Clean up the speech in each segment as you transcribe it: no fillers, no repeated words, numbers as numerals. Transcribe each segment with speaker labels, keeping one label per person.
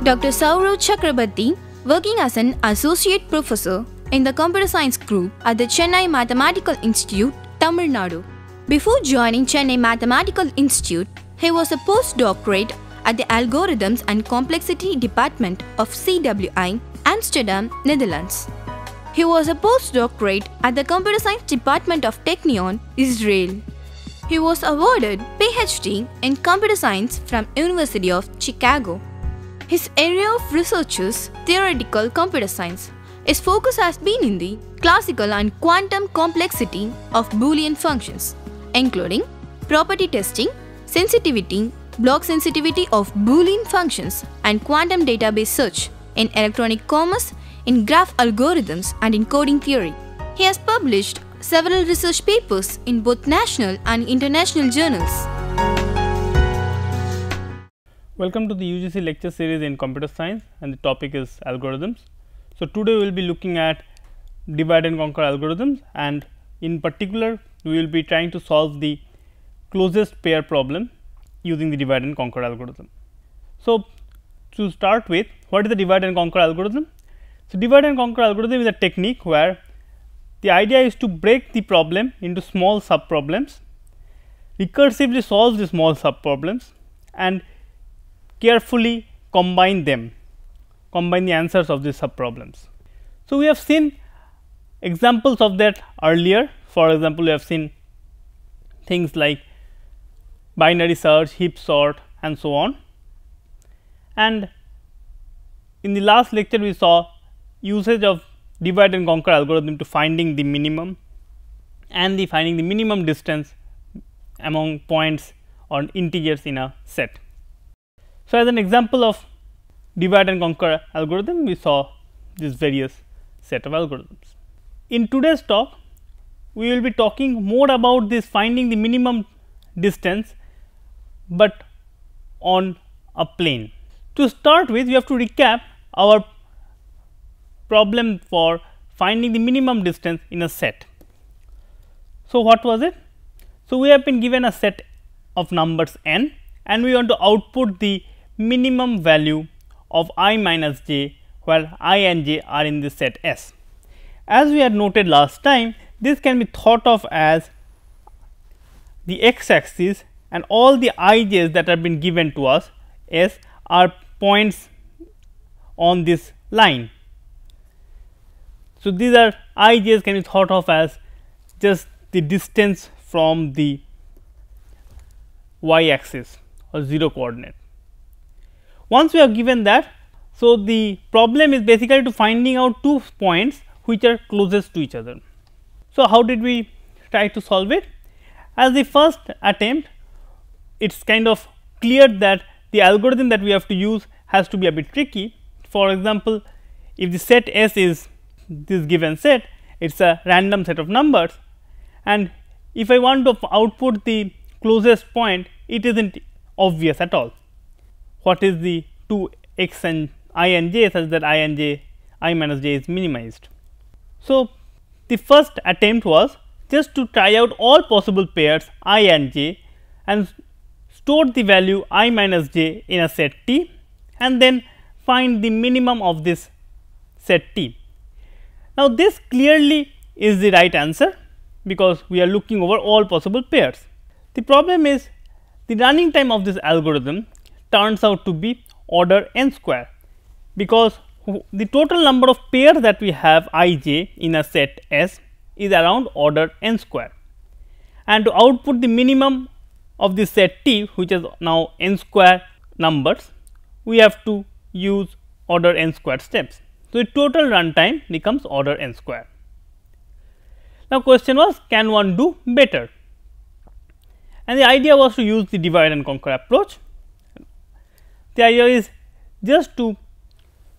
Speaker 1: Dr. Saurav Chakrabarty, working as an associate professor in the computer science group at the Chennai Mathematical Institute, Tamil Nadu. Before joining Chennai Mathematical Institute, he was a postdoctorate at the Algorithms and Complexity Department of CWI, Amsterdam, Netherlands. He was a postdoctorate at the Computer Science Department of Technion, Israel. He was awarded PhD in Computer Science from University of Chicago. His area of research is theoretical computer science. His focus has been in the classical and quantum complexity of Boolean functions, including property testing, sensitivity, block sensitivity of Boolean functions, and quantum database search in electronic commerce, in graph algorithms, and in coding theory. He has published several research papers in both national and international journals.
Speaker 2: Welcome to the UGC lecture series in computer science, and the topic is algorithms. So, today we will be looking at divide and conquer algorithms, and in particular we will be trying to solve the closest pair problem using the divide and conquer algorithm. So, to start with, what is the divide and conquer algorithm? So, divide and conquer algorithm is a technique where the idea is to break the problem into small sub problems, recursively solve the small sub problems, and carefully combine them, combine the answers of these sub problems. So, we have seen examples of that earlier. For example, we have seen things like binary search, heap sort, and so on. And in the last lecture, we saw usage of divide and conquer algorithm to finding the minimum and the finding the minimum distance among points or integers in a set. So, as an example of divide and conquer algorithm, we saw this various set of algorithms. In today's talk, we will be talking more about this finding the minimum distance, but on a plane. To start with, we have to recap our problem for finding the minimum distance in a set. So, what was it? So, we have been given a set of numbers n, and we want to output the minimum value of I minus j, where I and j are in the set S. As we had noted last time, this can be thought of as the x axis, and all the ij's that have been given to us S are points on this line. So, these are ij's can be thought of as just the distance from the y axis or 0 coordinate. Once we have given that, so the problem is basically to finding out two points which are closest to each other. So, how did we try to solve it? As the first attempt, it is kind of clear that the algorithm that we have to use has to be a bit tricky. For example, if the set S is this given set, it is a random set of numbers, and if I want to output the closest point, it is not obvious at all. What is the two x and I and j such that I and j, I minus j is minimized. So, the first attempt was just to try out all possible pairs I and j and store the value I minus j in a set T, and then find the minimum of this set T. Now, this clearly is the right answer, because we are looking over all possible pairs. The problem is the running time of this algorithm turns out to be order n square, because the total number of pairs that we have I j in a set S is around order n square, and to output the minimum of the set T, which is now n square numbers, we have to use order n square steps. So, the total runtime becomes order n square. Now, question was, can one do better? And the idea was to use the divide and conquer approach. The idea is just to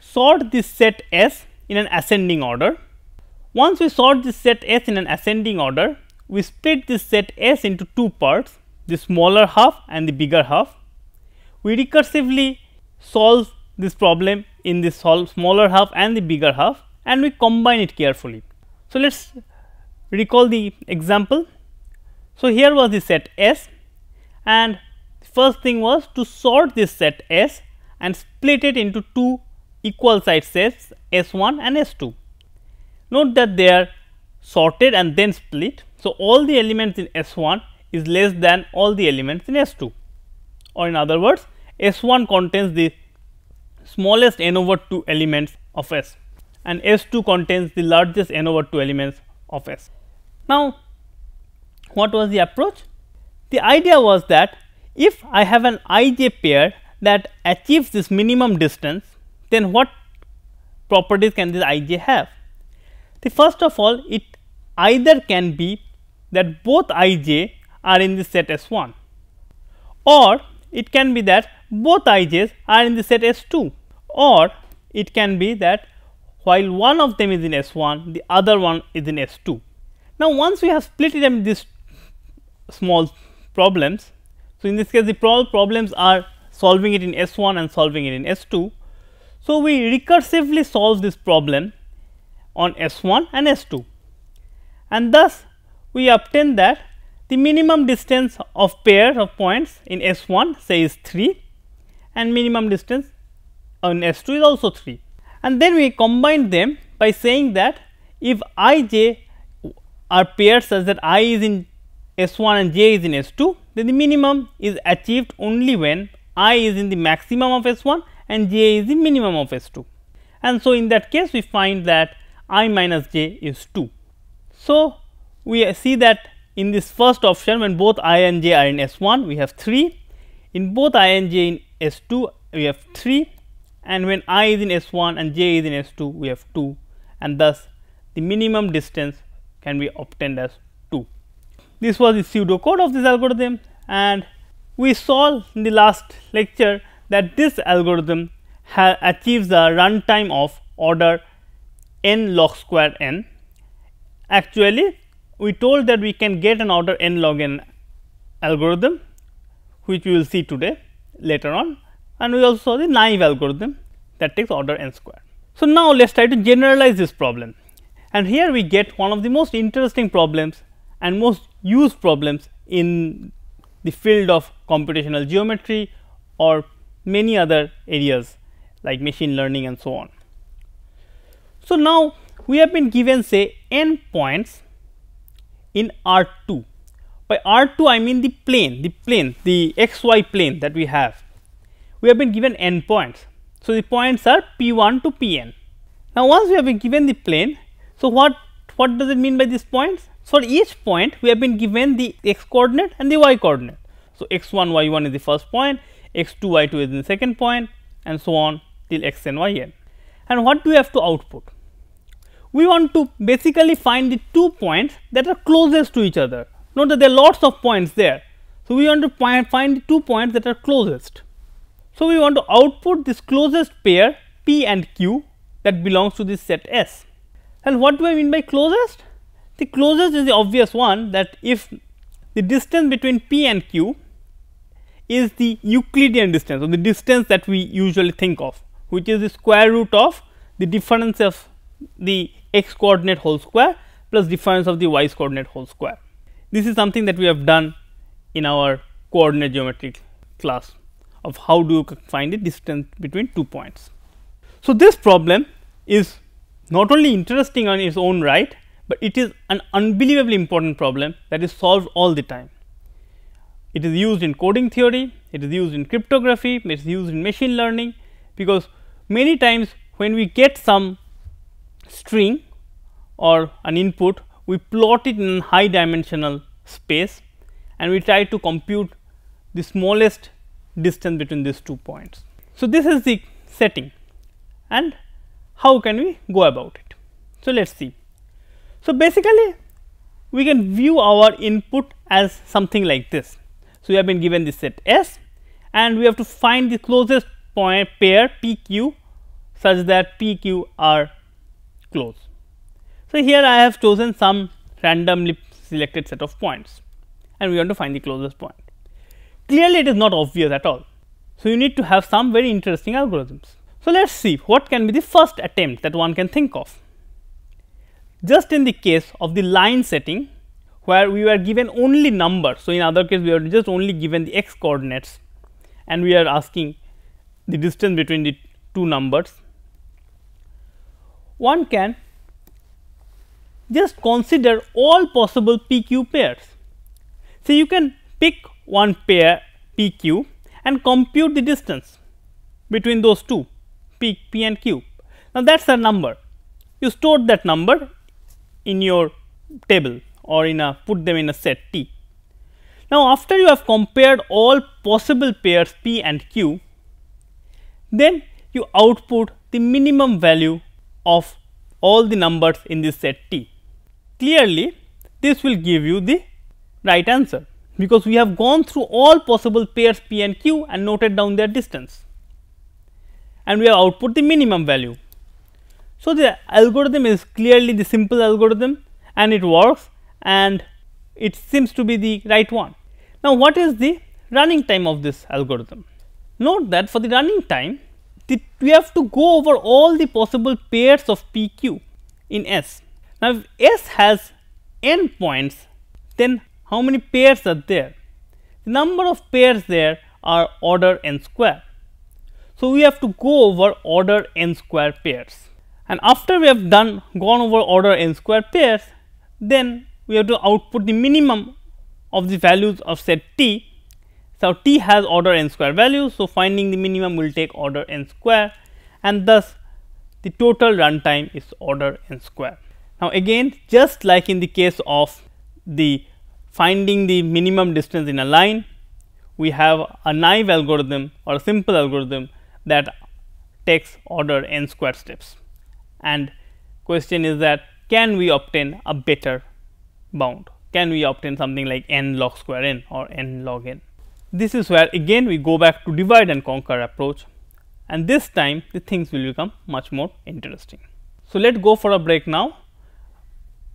Speaker 2: sort this set S in an ascending order. Once we sort this set S in an ascending order, we split this set S into two parts, the smaller half and the bigger half. We recursively solve this problem in the smaller half and the bigger half, and we combine it carefully. So, let us recall the example. So, here was the set S, and first thing was to sort this set S and split it into two equal side sets S1 and S2. Note that they are sorted and then split. So, all the elements in S1 is less than all the elements in S2, or in other words S1 contains the smallest n over 2 elements of S and S2 contains the largest n over 2 elements of S. Now, what was the approach? The idea was that if I have an ij pair that achieves this minimum distance, then what properties can this ij have? The first of all, it either can be that both ij are in the set S1, or it can be that both ij's are in the set S2, or it can be that while one of them is in S1, the other one is in S2. Now, once we have split it into these small problems, so in this case the problems are solving it in S1 and solving it in S2. So, we recursively solve this problem on S1 and S2, and thus we obtain that the minimum distance of pairs of points in S1 say is 3 and minimum distance on S2 is also 3, and then we combine them by saying that if ij are pairs such that I is in S1 and j is in S2, then the minimum is achieved only when I is in the maximum of S1 and j is the minimum of S2, and so in that case we find that I minus j is 2. So, we see that in this first option when both I and j are in S1 we have 3, in both I and j in S2 we have 3, and when I is in S1 and j is in S2 we have 2, and thus the minimum distance can be obtained as 2. This was the pseudo code of this algorithm, and we saw in the last lecture that this algorithm achieves a runtime of order n log square n. Actually, we told that we can get an order n log n algorithm, which we will see today later on, and we also saw the naive algorithm that takes order n square. So, now let us try to generalize this problem, and here we get one of the most interesting problems and most used problems in the field of computational geometry or many other areas like machine learning and so on. So, now we have been given say n points in R2. By R2 I mean the plane, the xy plane that we have. We have been given n points. So, the points are P1 to Pn. Now, once we have been given the plane, so what does it mean by these points? For each point we have been given the x coordinate and the y coordinate. So, x1 y1 is the first point, x2 y2 is the second point, and so on till xn yn. And what do we have to output? We want to basically find the 2 points that are closest to each other. Note that there are lots of points there. So, we want to find the 2 points that are closest. So, we want to output this closest pair P and Q that belongs to this set S. And what do I mean by closest? The closest is the obvious one, that if the distance between P and Q is the Euclidean distance, or the distance that we usually think of, which is the square root of the difference of the x coordinate whole square plus difference of the y coordinate whole square. This is something that we have done in our coordinate geometry class of how do you find the distance between 2 points. So, this problem is not only interesting on its own right, but it is an unbelievably important problem that is solved all the time. It is used in coding theory, it is used in cryptography, it is used in machine learning, because many times when we get some string or an input, we plot it in high dimensional space and we try to compute the smallest distance between these 2 points. So, this is the setting, and how can we go about it? So, let us see. So, basically we can view our input as something like this. So, we have been given the set S and we have to find the closest point pair P Q such that P Q are close. So, here I have chosen some randomly selected set of points and we want to find the closest point. Clearly, it is not obvious at all. So, you need to have some very interesting algorithms. So, let us see what can be the first attempt that one can think of. Just in the case of the line setting, where we were given only numbers. So, in other case we are just only given the x coordinates and we are asking the distance between the two numbers, one can just consider all possible PQ pairs. So, you can pick one pair PQ and compute the distance between those two P and Q. Now, that is a number. You store that number in your table or in a put them in a set T. Now, after you have compared all possible pairs P and Q, then you output the minimum value of all the numbers in this set T. Clearly, this will give you the right answer, because we have gone through all possible pairs P and Q and noted down their distance, and we have output the minimum value. So, the algorithm is clearly the simple algorithm, and it works, and it seems to be the right one. Now, what is the running time of this algorithm? Note that for the running time, we have to go over all the possible pairs of PQ in S. Now, if S has n points, then how many pairs are there? The number of pairs there are order n square. So, we have to go over order n square pairs, and after we have gone over order n square pairs, then we have to output the minimum of the values of set T. So, T has order n square values. So, finding the minimum will take order n square, and thus the total runtime is order n square. Now, again, just like in the case of the finding the minimum distance in a line, we have a naive algorithm or a simple algorithm that takes order n square steps, and question is that can we obtain a better bound? Can we obtain something like n log square n or n log n? This is where again we go back to divide and conquer approach, and this time the things will become much more interesting. So, let us go for a break now.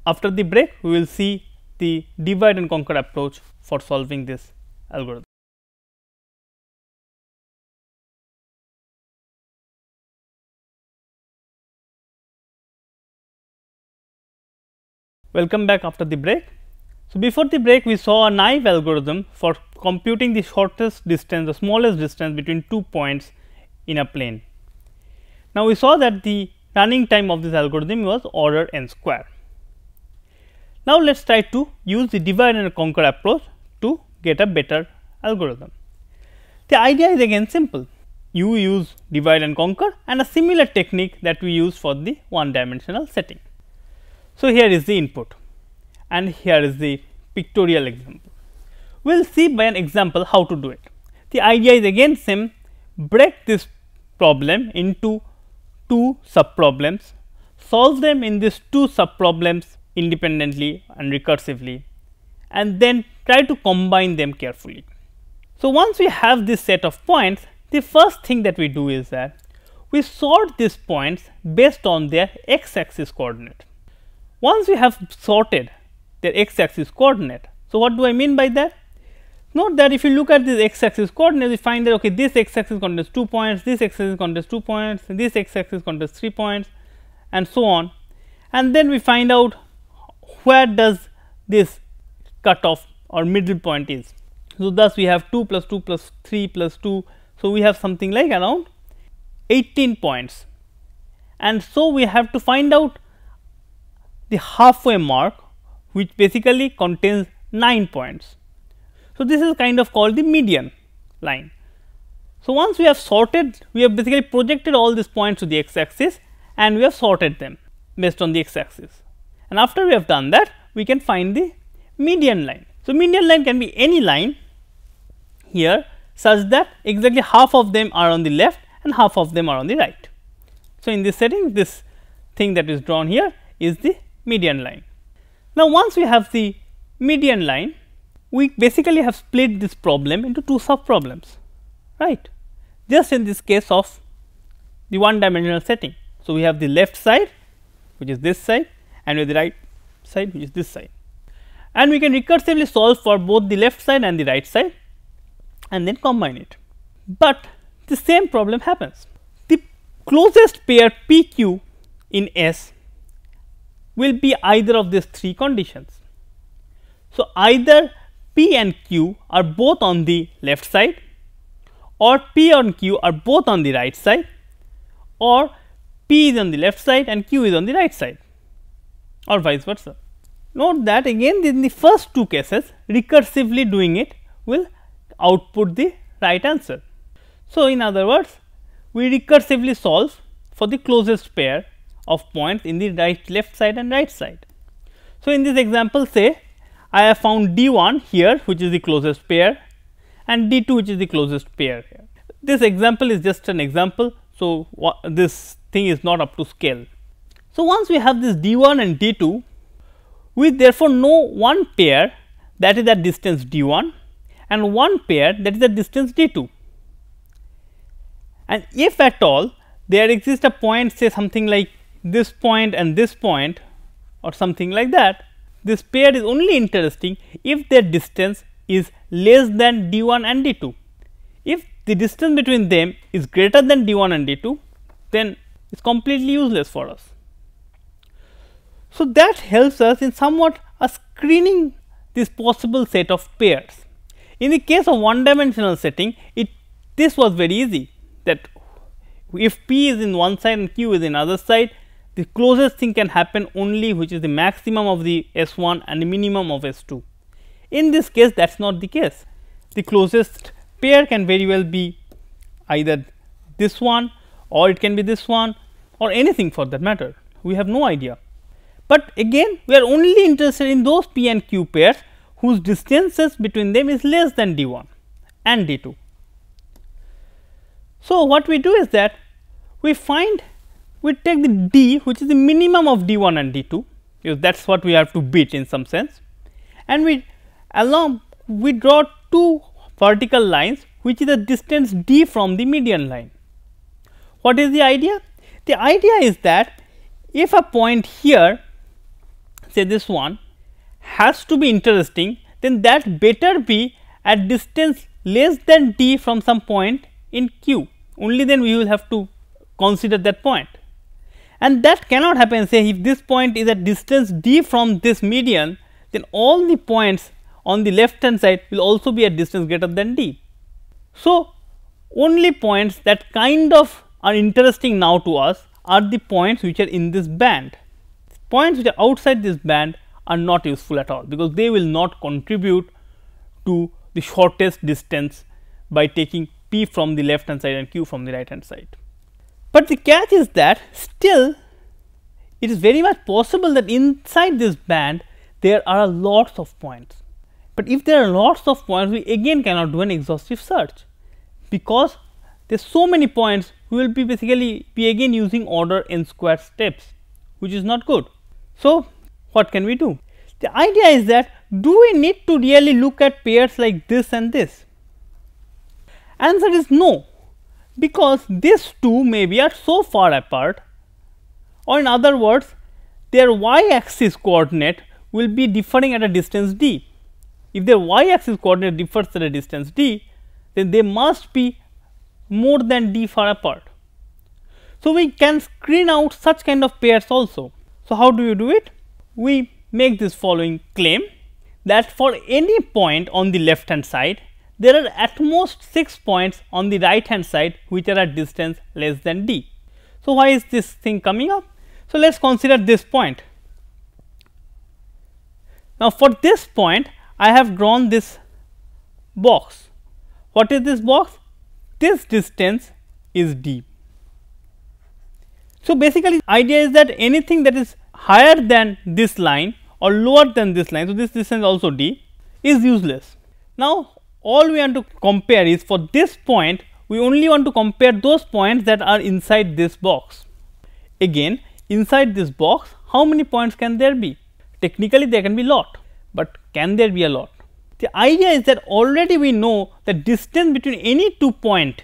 Speaker 2: After the break, we will see the divide and conquer approach for solving this algorithm. Welcome back after the break. So, before the break, we saw a naive algorithm for computing the shortest distance, the smallest distance between 2 points in a plane. Now, we saw that the running time of this algorithm was order n square. Now, let us try to use the divide and conquer approach to get a better algorithm. The idea is again simple. You use divide and conquer and a similar technique that we use for the one dimensional setting. So, here is the input and here is the pictorial example. We will see by an example how to do it. The idea is again same, break this problem into two sub problems, solve them in these two sub problems independently and recursively, and then try to combine them carefully. So, once we have this set of points, the first thing that we do is that we sort these points based on their x axis coordinate. Once we have sorted their x axis coordinate, so what do I mean by that? Note that if you look at this x axis coordinate, we find that okay, this x axis contains 2 points, this x axis contains 2 points, this x axis contains 3 points, and so on. And then we find out where does this cutoff or middle point is. So, thus we have 2 plus 2 plus 3 plus 2. So, we have something like around 18 points, and so we have to find out the halfway mark, which basically contains 9 points. So, this is kind of called the median line. So, once we have sorted, we have basically projected all these points to the x axis and we have sorted them based on the x axis, and after we have done that, we can find the median line. So, median line can be any line here such that exactly half of them are on the left and half of them are on the right. So, in this setting, this thing that is drawn here is the median line. Now, once we have the median line, we basically have split this problem into two sub problems, right, just in this case of the one dimensional setting. So, we have the left side, which is this side, and we have the right side, which is this side, and we can recursively solve for both the left side and the right side and then combine it. But the same problem happens. The closest pair PQ in S will be either of these three conditions. So, either P and Q are both on the left side, or P and Q are both on the right side, or P is on the left side and Q is on the right side, or vice versa. Note that again in the first two cases recursively doing it will output the right answer. So, in other words, we recursively solve for the closest pair of points in the left side and right side. So, in this example, say I have found D1 here, which is the closest pair, and D2 which is the closest pair here. This example is just an example. So, this thing is not up to scale. So, once we have this D1 and D2, we therefore know one pair that is at distance D1 and one pair that is at distance D2. And if at all there exists a point, say something like this point and this point or something like that, this pair is only interesting if their distance is less than D1 and D2. If the distance between them is greater than D1 and D2, then it is completely useless for us. So, that helps us in somewhat screening this possible set of pairs. In the case of one dimensional setting, this was very easy, that if P is in one side and Q is in other side, the closest thing can happen only which is the maximum of the S1 and the minimum of S2. In this case, that is not the case. The closest pair can very well be either this one, or it can be this one, or anything for that matter. We have no idea. But again, we are only interested in those P and Q pairs whose distances between them is less than D1 and D2. So, what we do is that we take the D which is the minimum of D1 and D2, because that is what we have to beat in some sense, and we draw two vertical lines which is the distance D from the median line. What is the idea? The idea is that if a point here, say this one, has to be interesting, then that better be at distance less than D from some point in Q, only then we will have to consider that point. And that cannot happen, say if this point is at distance D from this median, then all the points on the left hand side will also be at distance greater than D. So, only points that kind of are interesting now to us are the points which are in this band. Points which are outside this band are not useful at all, because they will not contribute to the shortest distance by taking P from the left hand side and Q from the right hand side. But the catch is that still it is very much possible that inside this band there are lots of points. But if there are lots of points, we again cannot do an exhaustive search, because there are so many points, we will be basically again using order n square steps, which is not good. So, what can we do? The idea is that, do we need to really look at pairs like this and this? Answer is no, because these two maybe are so far apart, or in other words, their y axis coordinate will be differing at a distance d. If their y axis coordinate differs at a distance d, then they must be more than d far apart. So, we can screen out such kind of pairs also. So, how do you do it? We make this following claim, that for any point on the left hand side, there are at most 6 points on the right hand side which are at distance less than d. So, why is this thing coming up? So, let us consider this point. Now, for this point I have drawn this box. What is this box? This distance is d. So, basically the idea is that anything that is higher than this line or lower than this line, so this distance also d, is useless. Now, all we want to compare is, for this point we only want to compare those points that are inside this box. Again, inside this box, how many points can there be? Technically there can be lot, but can there be a lot? The idea is that already we know the distance between any 2 points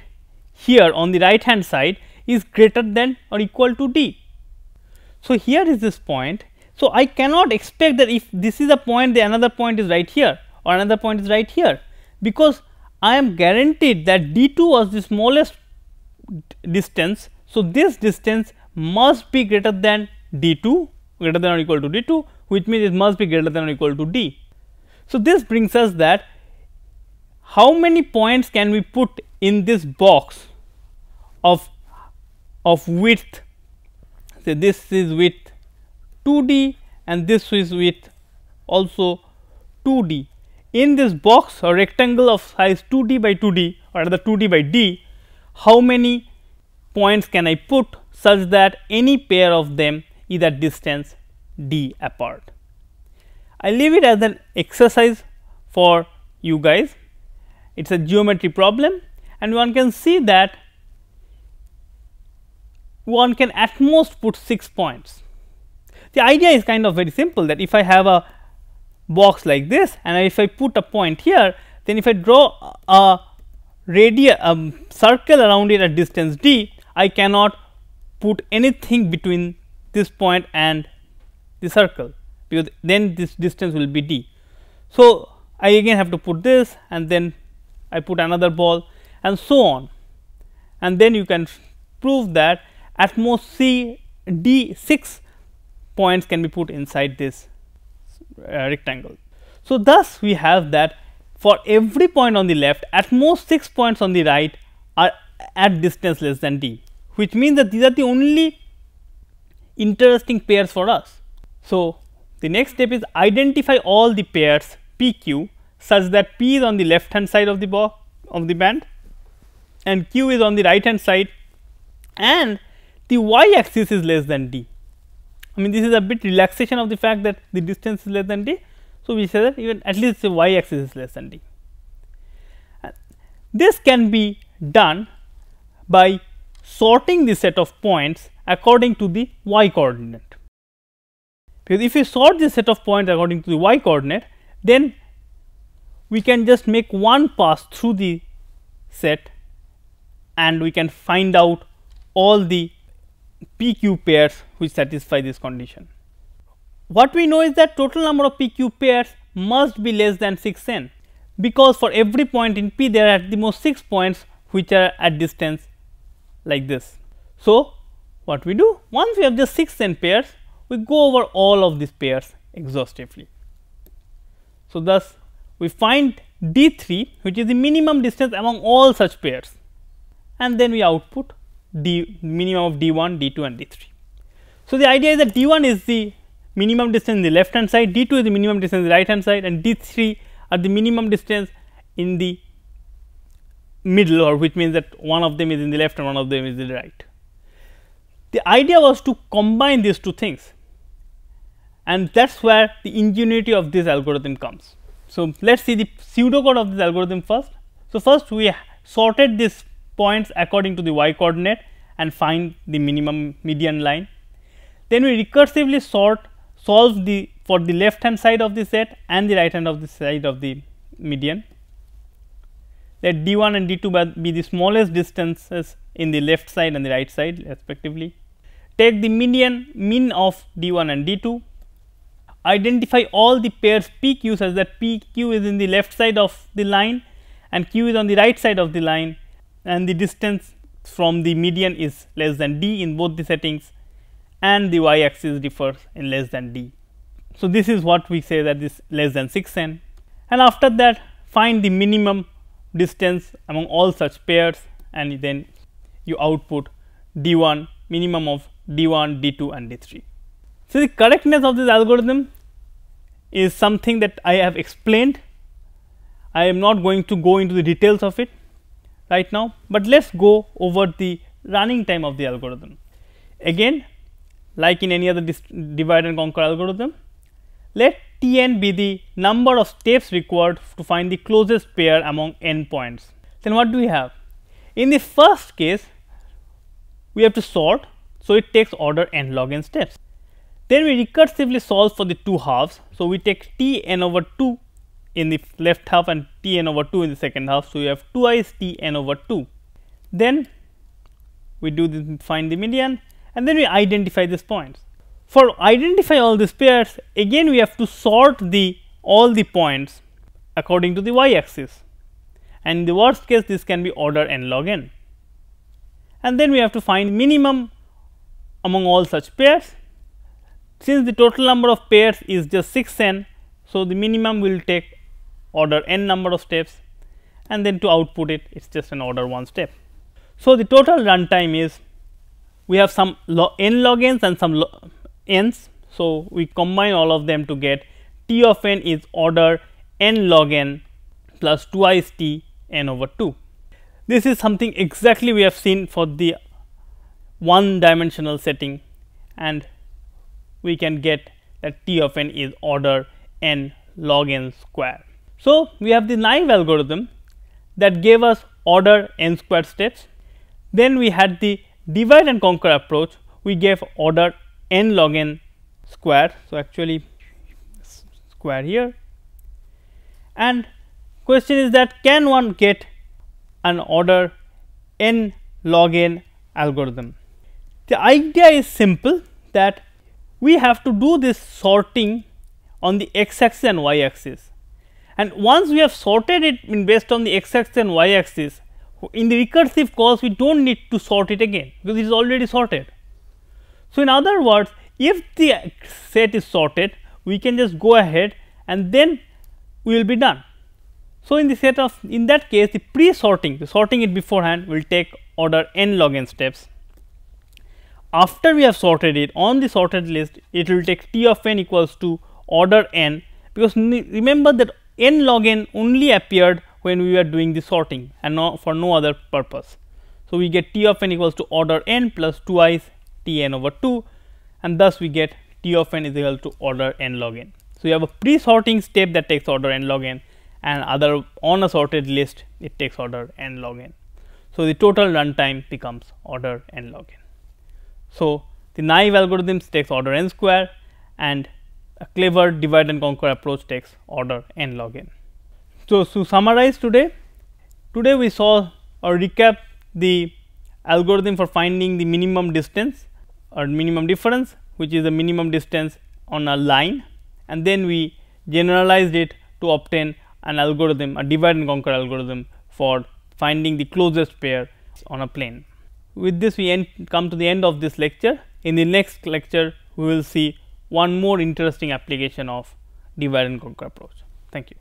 Speaker 2: here on the right hand side is greater than or equal to d. So, here is this point. So, I cannot expect that if this is a point, the another point is right here or another point is right here, because I am guaranteed that d2 was the smallest distance. So, this distance must be greater than d2, greater than or equal to d2, which means it must be greater than or equal to d. So, this brings us that how many points can we put in this box of width, say this is width 2D and this is width also 2D. In this box or rectangle of size 2D by 2D or rather 2D by D, how many points can I put such that any pair of them is at distance D apart? I leave it as an exercise for you guys. It is a geometry problem and one can see that one can at most put 6 points. The idea is kind of very simple, that if I have a box like this and if I put a point here, then if I draw a circle around it at distance D, I cannot put anything between this point and the circle, because then this distance will be D. So, I again have to put this and then I put another ball and so on, and then you can prove that at most D 6 points can be put inside this rectangle. So, thus we have that for every point on the left, at most 6 points on the right are at distance less than D, which means that these are the only interesting pairs for us. So, the next step is identify all the pairs P Q such that P is on the left hand side of the box of the band and Q is on the right hand side and the y axis is less than D. I mean, this is a bit relaxation of the fact that the distance is less than D. So, we say that even at least the y axis is less than D. This can be done by sorting the set of points according to the y coordinate, because if we sort the set of points according to the y coordinate, then we can just make one pass through the set and we can find out all the PQ pairs which satisfy this condition. What we know is that total number of PQ pairs must be less than 6n, because for every point in P there are at the most 6 points which are at distance like this. So, what we do, once we have just 6n pairs, we go over all of these pairs exhaustively. So, thus we find D3 which is the minimum distance among all such pairs, and then we output D minimum of D1, D2 and D3. So, the idea is that D1 is the minimum distance in the left hand side, D2 is the minimum distance in the right hand side and D3 are the minimum distance in the middle, or which means that one of them is in the left and one of them is in the right. The idea was to combine these two things, and that is where the ingenuity of this algorithm comes. So, let us see the pseudocode of this algorithm first. So, first we sorted these points according to the y coordinate and find the minimum median line. Then we recursively solve the for the left hand side of the set and the right hand of the side of the median. Let D1 and D2 be the smallest distances in the left side and the right side respectively. Take the mean of D1 and D2. Identify all the pairs PQ such that PQ is in the left side of the line and Q is on the right side of the line, and the distance from the median is less than D in both the settings and the y axis differs in less than D. So, this is what we say that is less than 6n, and after that find the minimum distance among all such pairs and then you output D1 minimum of D1, D2 and D3. So, the correctness of this algorithm is something that I have explained. I am not going to go into the details of it right now, but let us go over the running time of the algorithm. Again, like in any other divide and conquer algorithm, let Tn be the number of steps required to find the closest pair among n points. Then what do we have? In the first case, we have to sort, so it takes order n log n steps. Then we recursively solve for the two halves. So, we take T n over 2 in the left half and T n over 2 in the second half. So, we have twice T n over 2. Then we do find the median and then we identify these points. For identify all these pairs, again we have to sort all the points according to the y axis, and in the worst case this can be order n log n. And then we have to find minimum among all such pairs. Since the total number of pairs is just 6n, so the minimum will take order n number of steps, and then to output it, it is just an order 1 step. So, the total runtime is, we have some n log n's and some n's. So, we combine all of them to get t of n is order n log n plus twice t n over 2. This is something exactly we have seen for the one dimensional setting, and we can get that t of n is order n log n square. So, we have the naive algorithm that gave us order n square steps. Then we had the divide and conquer approach, we gave order n log n square. So, actually square here, and question is that can one get an order n log n algorithm? The idea is simple, that we have to do this sorting on the x axis and y axis, and once we have sorted it based on the x axis and y axis, in the recursive calls we do not need to sort it again, because it is already sorted. So, in other words, if the set is sorted, we can just go ahead and then we will be done. So, in the set of, in that case, the pre-sorting, the sorting it beforehand will take order n log n steps. After we have sorted it on the sorted list, it will take t of n equals to order n, because remember that n log n only appeared when we were doing the sorting and for no other purpose. So, we get t of n equals to order n plus twice t n over 2, and thus we get t of n is equal to order n log n. So, you have a pre-sorting step that takes order n log n, and other on a sorted list it takes order n log n. So, the total runtime becomes order n log n. So, the naive algorithms takes order n square, and a clever divide and conquer approach takes order n log n. So, to summarize today we saw or recap the algorithm for finding the minimum distance or minimum difference, which is the minimum distance on a line, and then we generalized it to obtain an algorithm, a divide and conquer algorithm for finding the closest pair on a plane. With this we come to the end of this lecture. In the next lecture we will see one more interesting application of divide and conquer approach. Thank you.